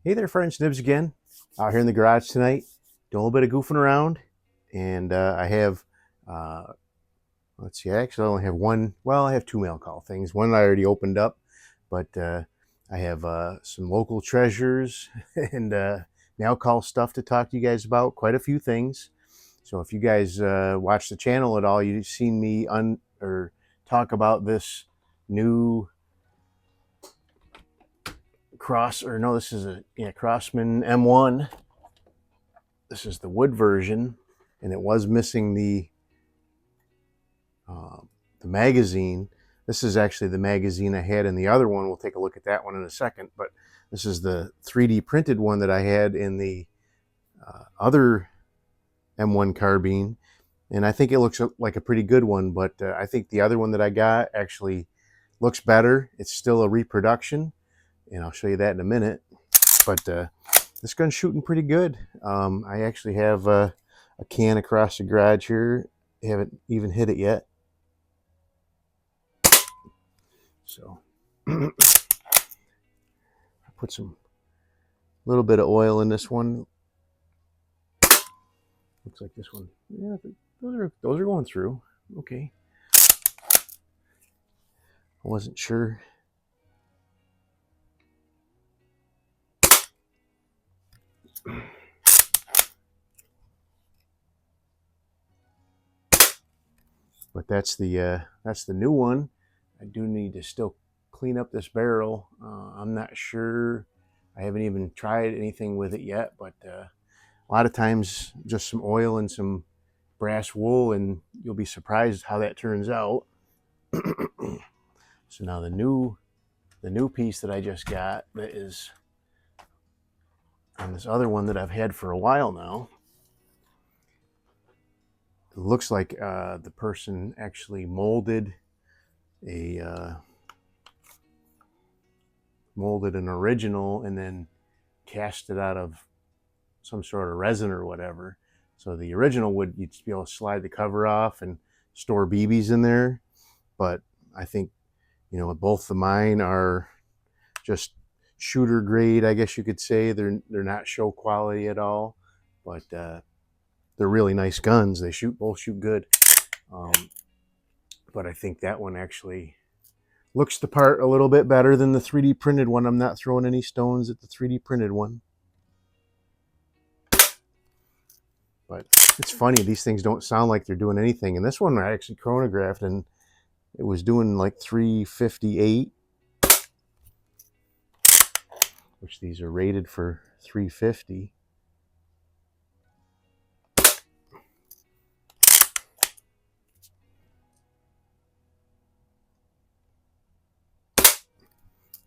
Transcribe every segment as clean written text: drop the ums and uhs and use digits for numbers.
Hey there, friends. Nibs again. Out here in the garage tonight, doing a little bit of goofing around, and I have, let's see, I actually only have one. Well, I have two mail call things. One I already opened up, but I have some local treasures and mail call stuff to talk to you guys about. Quite a few things. So if you guys watch the channel at all, you've seen me talk about this new this is a Crosman M1. This is the wood version, and it was missing the magazine. This is actually the magazine I had in the other one. We'll take a look at that one in a second, but this is the 3D printed one that I had in the other M1 carbine, and I think it looks like a pretty good one, but I think the other one that I got actually looks better. It's still a reproduction, and I'll show you that in a minute, but this gun's shooting pretty good. I actually have a can across the garage here. I haven't even hit it yet. So I put some little bit of oil in this one. Looks like this one. Yeah, those are going through. Okay. I wasn't sure. But that's the new one. I do need to still clean up this barrel. I'm not sure. I haven't even tried anything with it yet, but a lot of times just some oil and some brass wool, and you'll be surprised how that turns out. So now the new piece that I just got, that is on this other one that I've had for a while now. It looks like the person actually molded an original and then cast it out of some sort of resin or whatever. So the original would, you'd be able to slide the cover off and store BBs in there. But I think, both of mine are just shooter grade, I guess you could say. They're not show quality at all, but they're really nice guns. They both shoot good. But I think that one actually looks the part a little bit better than the 3D printed one. I'm not throwing any stones at the 3D printed one. But it's funny, these things don't sound like they're doing anything. And this one I actually chronographed, and it was doing like 358, which these are rated for 350.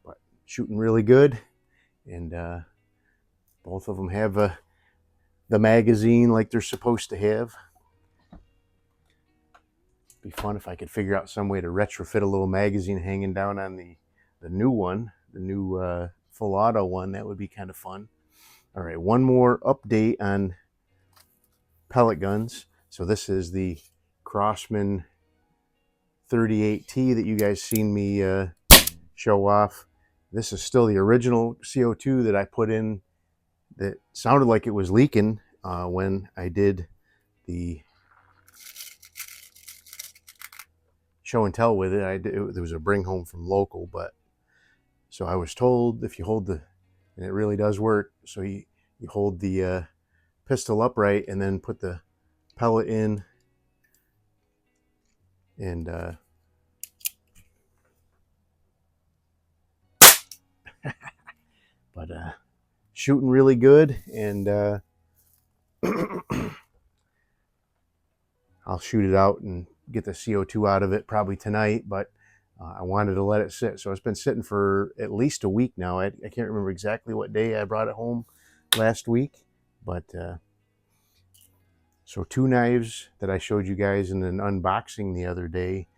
But shooting really good, and both of them have the magazine like they're supposed to have. Be fun if I could figure out some way to retrofit a little magazine hanging down on the new one, the new full auto one. That would be kind of fun. All right, one more update on pellet guns. So this is the Crosman 38T that you guys seen me show off. This is still the original CO2 that I put in that sounded like it was leaking when I did the show and tell with it. There was a bring home from local, but so I was told if you hold and it really does work. So you hold the pistol upright and then put the pellet in, and but shooting really good, and I'll shoot it out and get the CO2 out of it probably tonight, but I wanted to let it sit. So it's been sitting for at least a week now. I can't remember exactly what day I brought it home last week, but so two knives that I showed you guys in an unboxing the other day.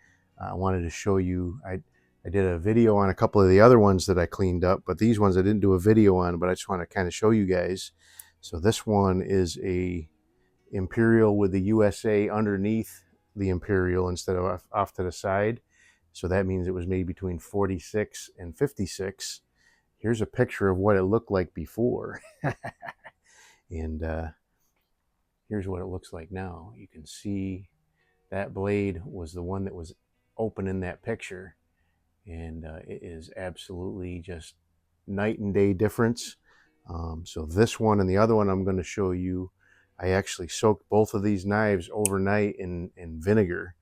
I wanted to show you. I did a video on a couple of the other ones that I cleaned up, but these ones I didn't do a video on, but I just want to kind of show you guys. So this one is a Imperial with the USA underneath the Imperial instead of off to the side. So that means it was made between 46 and 56. here's a picture of what it looked like before. And here's what it looks like now. You can see that blade was the one that was open in that picture, and it is absolutely just night and day difference. So this one and the other one I'm going to show you, I actually soaked both of these knives overnight in vinegar,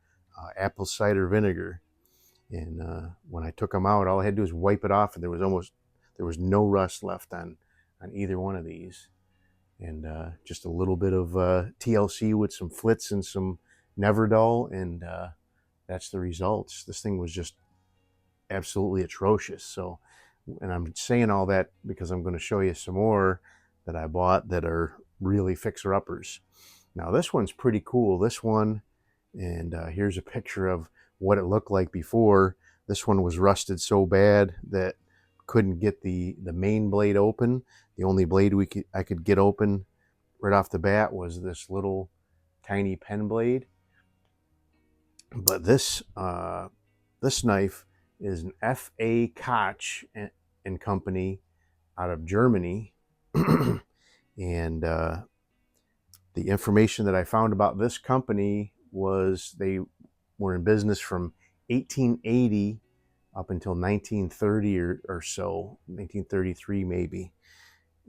apple cider vinegar. And when I took them out, all I had to do was wipe it off, and there was no rust left on either one of these. And just a little bit of TLC with some flits and some Never Dull, and that's the results. This thing was just absolutely atrocious. So, and I'm saying all that because I'm going to show you some more that I bought that are really fixer-uppers. Now this one's pretty cool, this one, and here's a picture of what it looked like before. This one was rusted so bad that couldn't get the main blade open. The only blade I could get open right off the bat was this little tiny pen blade. But this this knife is an F.A. Koch and Company out of Germany. And the information that I found about this company was they were in business from 1880 up until 1930 or so, 1933 maybe.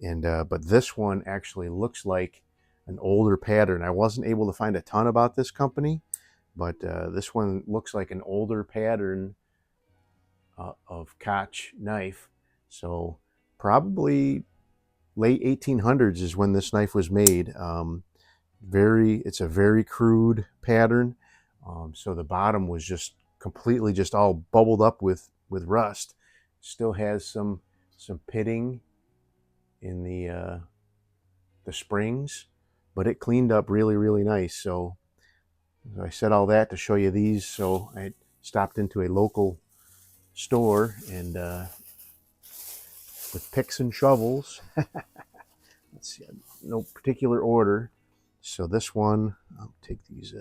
And but this one actually looks like an older pattern. I wasn't able to find a ton about this company, but this one looks like an older pattern of Koch knife. So probably late 1800s is when this knife was made. It's a very crude pattern. So the bottom was just completely just all bubbled up with rust. Still has some pitting in the springs, but it cleaned up really, really nice. So I said all that to show you these. So I stopped into a local store and with picks and shovels. Let's see, no particular order. So this one, I'll take these.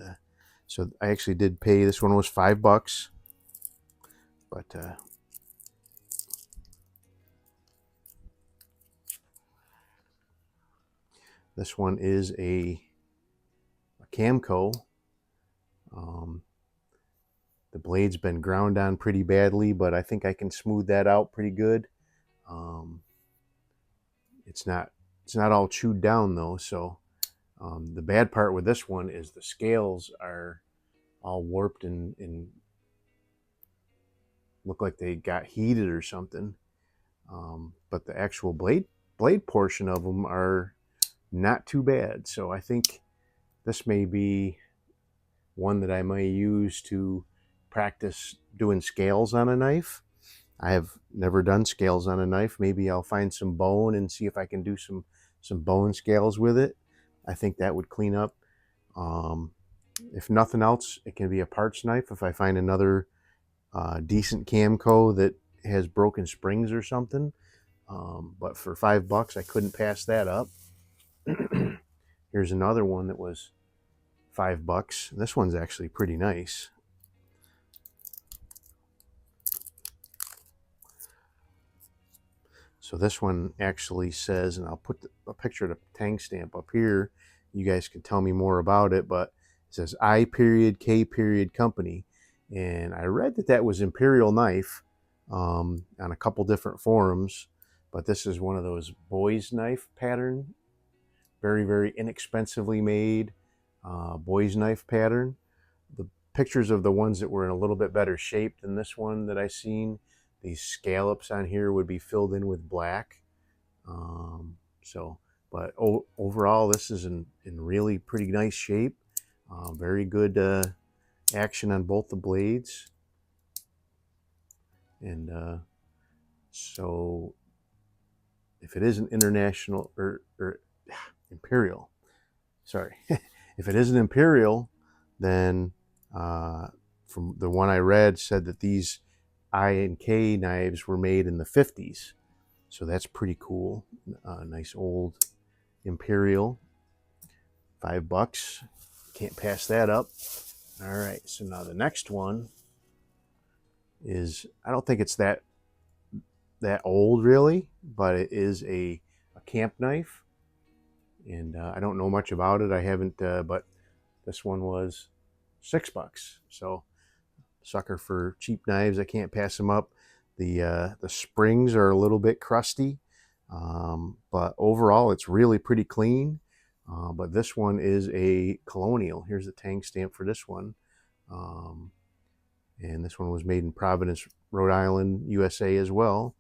So I actually did pay. This one was $5, but this one is a Camco. The blade's been ground on pretty badly, but I think I can smooth that out pretty good. It's not all chewed down though. So the bad part with this one is the scales are all warped and look like they got heated or something. But the actual blade portion of them are not too bad. So I think this may be one that I might use to practice doing scales on a knife. I have never done scales on a knife. Maybe I'll find some bone and see if I can do some bone scales with it. I think that would clean up. If nothing else, it can be a parts knife. If I find another decent Camco that has broken springs or something. But for $5, I couldn't pass that up. Here's another one that was $5. This one's actually pretty nice. So this one actually says, and I'll put a picture of the tank stamp up here. You guys can tell me more about it, but it says I.K. Company. And I read that was Imperial Knife on a couple different forums, but this is one of those boys knife pattern. Very, very inexpensively made boys knife pattern. The pictures of the ones that were in a little bit better shape than this one that I seen, these scallops on here would be filled in with black. But overall, this is in really pretty nice shape. Very good action on both the blades. And so if it is an international or Imperial, sorry, if it is an Imperial, then from the one I read said that these I&K knives were made in the 50s. So that's pretty cool. Nice old Imperial. $5. Can't pass that up. All right, so now the next one is, I don't think it's that that old really, but it is a camp knife, and I don't know much about it. I haven't, but this one was $6. So sucker for cheap knives. I can't pass them up. The springs are a little bit crusty, but overall it's really pretty clean. But this one is a Colonial. Here's the tang stamp for this one. And this one was made in Providence, Rhode Island, USA as well.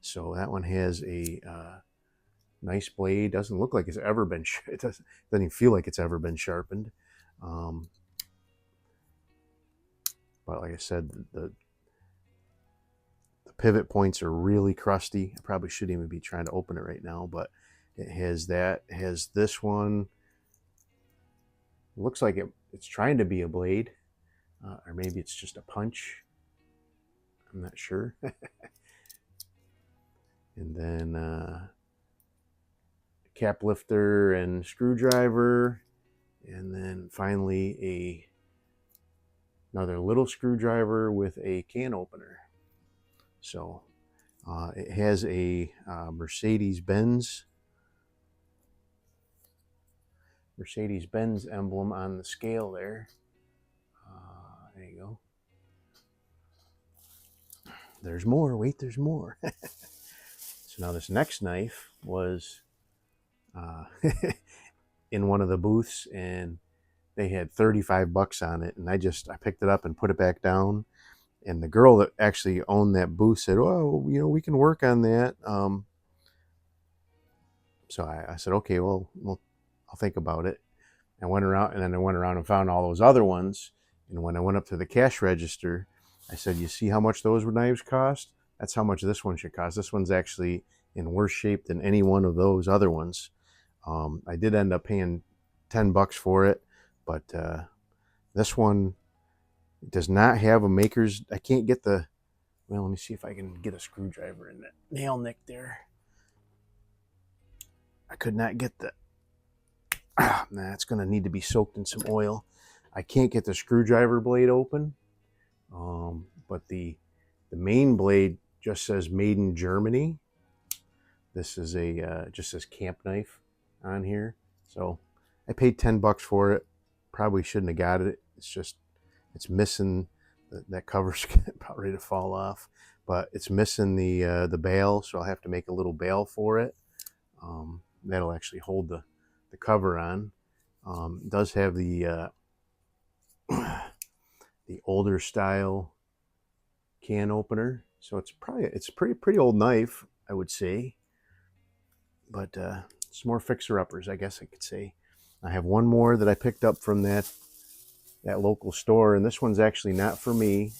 So that one has a nice blade. Doesn't look like it's ever been, it doesn't even feel like it's ever been sharpened. But like I said, the pivot points are really crusty. I probably shouldn't even be trying to open it right now, but it has that. It has this one. It looks like it's trying to be a blade, or maybe it's just a punch. I'm not sure. And then cap lifter and screwdriver, and then finally another little screwdriver with a can opener. So it has a Mercedes-Benz emblem on the scale there. There you go. There's more. Wait, there's more. So now this next knife was in one of the booths, and they had $35 on it, and I picked it up and put it back down. And the girl that actually owned that booth said, "Oh, we can work on that." So I said, "Okay, well, I'll think about it." I went around, and then I went around and found all those other ones. And when I went up to the cash register, I said, "You see how much those knives cost? That's how much this one should cost." This one's actually in worse shape than any one of those other ones. I did end up paying $10 for it, but this one does not have a maker's. I can't get the, well, let me see if I can get a screwdriver in that nail nick there. I could not get the, nah, it's going to need to be soaked in some oil. I can't get the screwdriver blade open, but the main blade just says made in Germany. This is just says camp knife on here. So I paid $10 for it. Probably shouldn't have got it. It's missing, that cover's about ready to fall off, but it's missing the bail, so I'll have to make a little bail for it. That'll actually hold the cover on. It does have the the older style can opener, so it's pretty old knife, I would say, but it's more fixer-uppers, I guess I could say. I have one more that I picked up from that local store, and this one's actually not for me.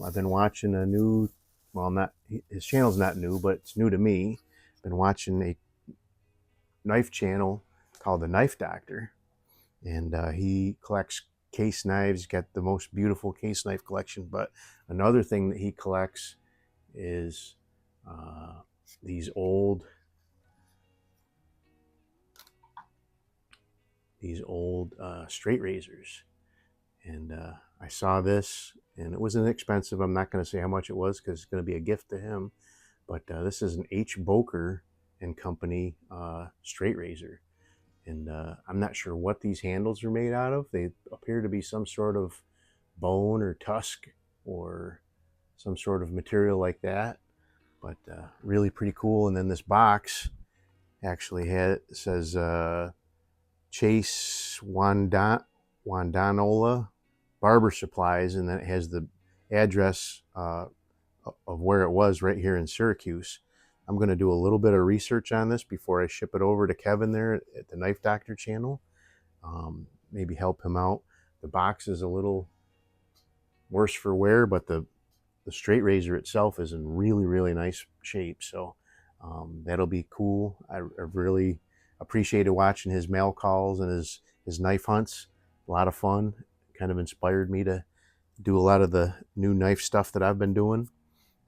I've been watching a new, well, not his channel's not new, but it's new to me. I've been watching a knife channel called the Knife Doctor, and he collects case knives. He's got the most beautiful case knife collection, but another thing that he collects is these old straight razors. And I saw this, and it was inexpensive. I'm not going to say how much it was because it's going to be a gift to him. But this is an H. Boker and Company straight razor. And I'm not sure what these handles are made out of. They appear to be some sort of bone or tusk or some sort of material like that. But really pretty cool. And then this box actually says Chase Wandanola Barber Supplies, and then it has the address of where it was right here in Syracuse. I'm going to do a little bit of research on this before I ship it over to Kevin there at the Knife Doctor channel. Maybe help him out. The box is a little worse for wear, but the straight razor itself is in really, really nice shape. So that'll be cool. I really appreciated watching his mail calls and his knife hunts. A lot of fun. Kind of inspired me to do a lot of the new knife stuff that I've been doing.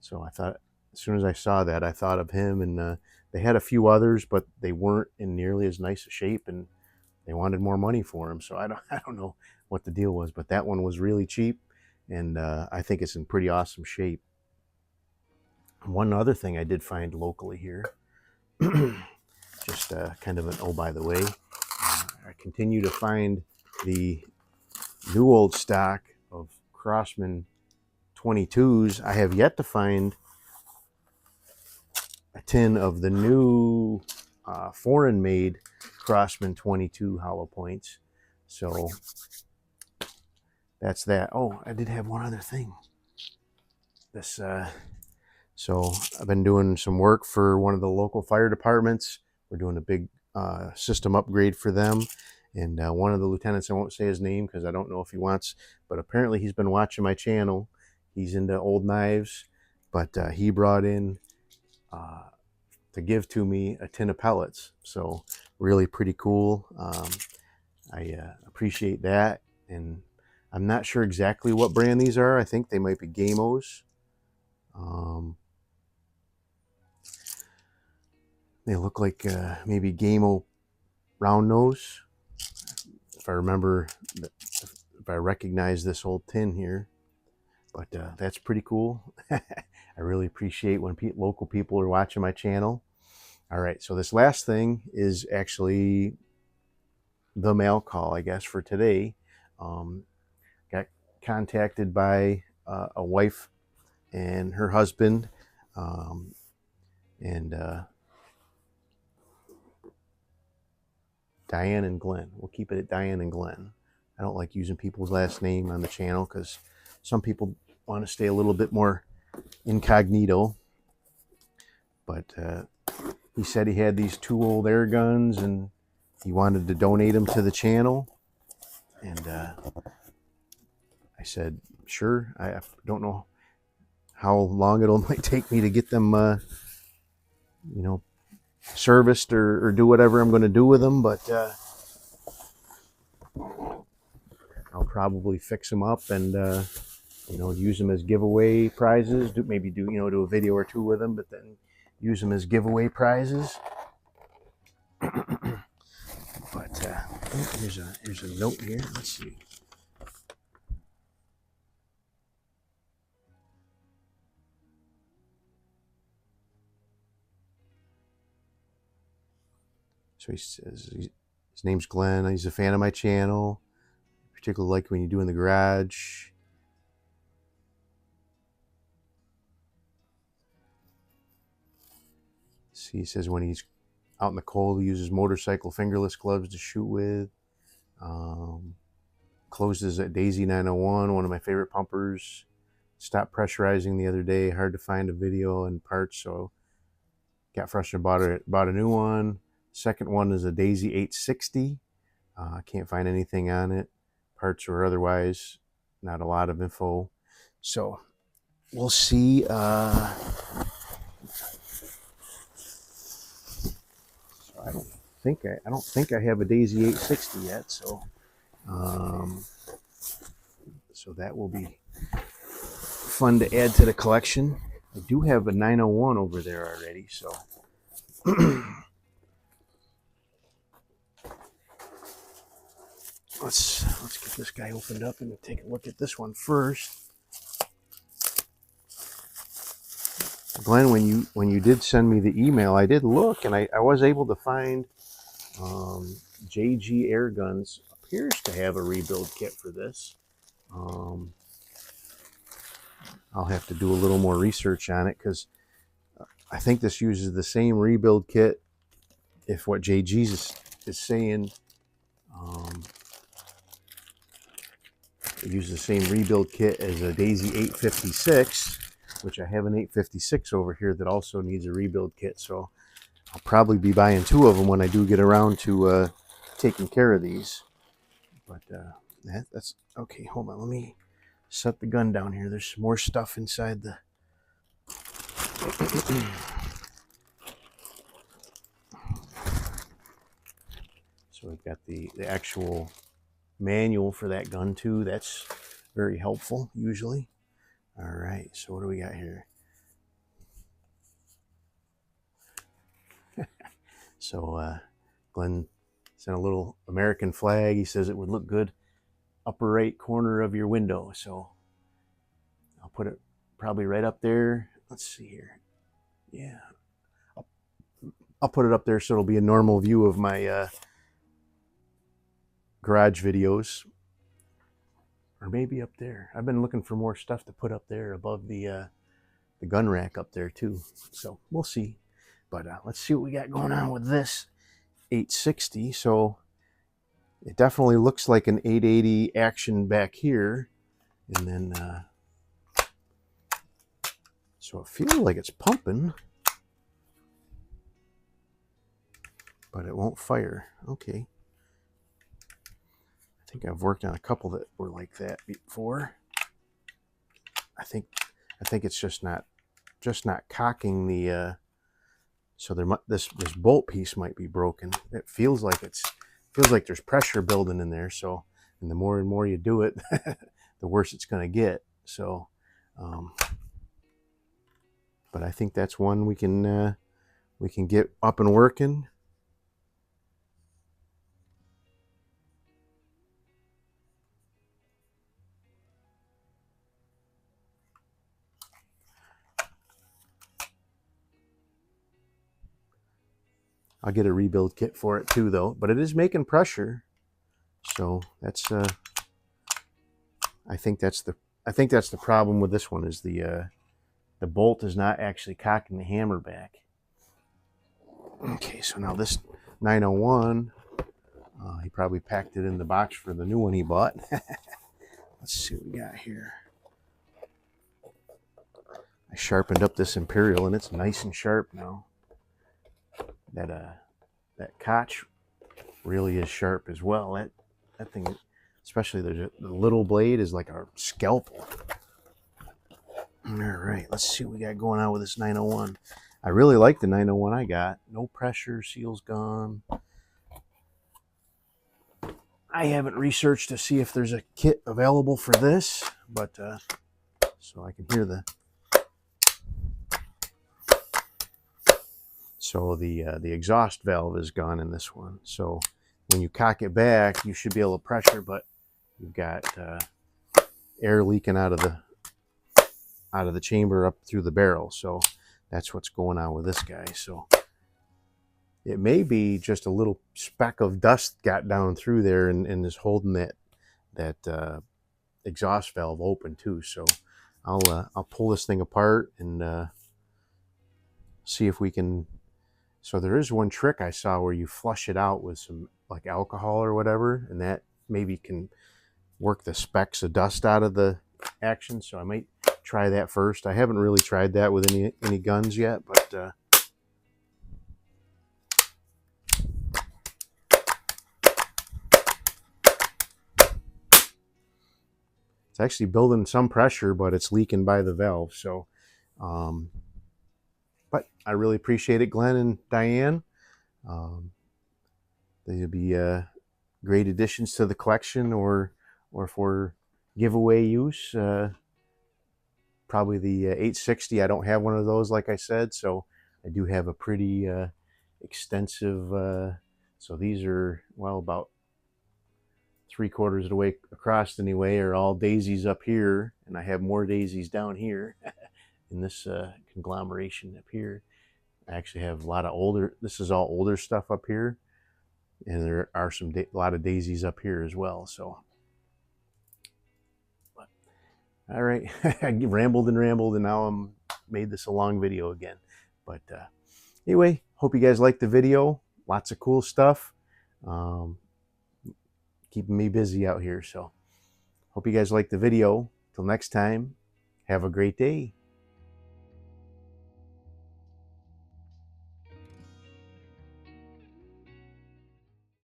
So I thought, as soon as I saw that, I thought of him. And they had a few others, but they weren't in nearly as nice a shape, and they wanted more money for them. So I don't know what the deal was, but that one was really cheap, and I think it's in pretty awesome shape. One other thing I did find locally here, just kind of an oh by the way, I continue to find the new old stock of Crosman 22s. I have yet to find a tin of the new foreign made Crosman 22 hollow points. So that's that. Oh, I did have one other thing. This so I've been doing some work for one of the local fire departments. We're doing a big system upgrade for them. And one of the lieutenants, I won't say his name because I don't know if he wants, but apparently he's been watching my channel. He's into old knives, but he brought in to give to me a tin of pellets. So really pretty cool. I appreciate that. And I'm not sure exactly what brand these are. I think they might be Gamos. They look like maybe Gamo round nose. If I remember, if I recognize this old tin here. But that's pretty cool. I really appreciate when local people are watching my channel. All right, so this last thing is actually the mail call, I guess, for today. Got contacted by a wife and her husband, and Diane and Glenn. We'll keep it at Diane and Glenn. I don't like using people's last name on the channel because some people want to stay a little bit more incognito. But he said he had these two old air guns and he wanted to donate them to the channel. And I said, sure. I don't know how long it might take me to get them, you know, serviced or do whatever I'm going to do with them, but I'll probably fix them up and you know, use them as giveaway prizes. Maybe do a video or two with them, but then use them as giveaway prizes. But here's a note here. Let's see. So he says his name's Glenn. He's a fan of my channel. Particularly like when you do in the garage. See, he says when he's out in the cold, he uses motorcycle fingerless gloves to shoot with. Closes at Daisy 901, one of my favorite pumpers. Stopped pressurizing the other day. Hard to find a video and parts, so got frustrated. Bought a new one. Second one is a Daisy 860. Can't find anything on it, parts or otherwise. Not a lot of info. So we'll see. So I don't think I have a Daisy 860 yet. So so that will be fun to add to the collection. I do have a 901 over there already, so let's get this guy opened up and take a look at this one first. Glenn, when you did send me the email, I did look and I was able to find JG Air Guns appears to have a rebuild kit for this. I'll have to do a little more research on it because I think this uses the same rebuild kit. If what JG's is saying, it uses the same rebuild kit as a Daisy 856, which I have an 856 over here that also needs a rebuild kit. So I'll probably be buying two of them when I do get around to taking care of these. But that's okay. Hold on, let me set the gun down here. There's some more stuff inside the so we've got the actual manual for that gun too. That's very helpful usually. All right, so what do we got here? So Glenn sent a little American flag. He says it would look good upper right corner of your window. So I'll put it probably right up there. Let's see here. Yeah, I'll put it up there so it'll be a normal view of my garage videos. Or maybe up there. I've been looking for more stuff to put up there above the gun rack up there too. So we'll see. But let's see what we got going on with this 860. So it definitely looks like an 880 action back here. And then, so it feels like it's pumping. But it won't fire. Okay. I think I've worked on a couple that were like that before. I think it's just not cocking the so there this bolt piece might be broken. It feels like there's pressure building in there. So, and the more and more you do it, the worse it's going to get. So, but I think that's one we can get up and working. I'll get a rebuild kit for it too, though. But it is making pressure, so that's I think that's the problem with this one is the bolt is not actually cocking the hammer back. Okay, so now this 901, he probably packed it in the box for the new one he bought. Let's see what we got here. I sharpened up this Imperial, and it's nice and sharp now. That Koch really is sharp as well. That thing, especially the little blade, is like a scalpel. All right, let's see what we got going on with this 901. I really like the 901 I got. No pressure, seal's gone. I haven't researched to see if there's a kit available for this, but so I can hear the. So the exhaust valve is gone in this one. So when you cock it back, you should be able to pressure, but you've got air leaking out of the chamber up through the barrel. So that's what's going on with this guy. So it may be just a little speck of dust got down through there and is holding that exhaust valve open too. So I'll pull this thing apart and see if we can. So there is one trick I saw where you flush it out with some like alcohol or whatever, and that maybe can work the specks of dust out of the action. So I might try that first. I haven't really tried that with any guns yet, but it's actually building some pressure, but it's leaking by the valve. So, but I really appreciate it, Glenn and Diane. They'll be great additions to the collection, or for giveaway use. Probably the 860. I don't have one of those, like I said, so I do have a pretty extensive. So these are, well, about 3/4 of the way across anyway, are all daisies up here, and I have more daisies down here in this conglomeration up here. I actually have a lot of older. This is all older stuff up here, and there are a lot of daisies up here as well. So, but, all right, I rambled, and now I'm made this a long video again. But anyway, hope you guys liked the video. Lots of cool stuff. Keeping me busy out here. So, hope you guys liked the video. Till next time, have a great day.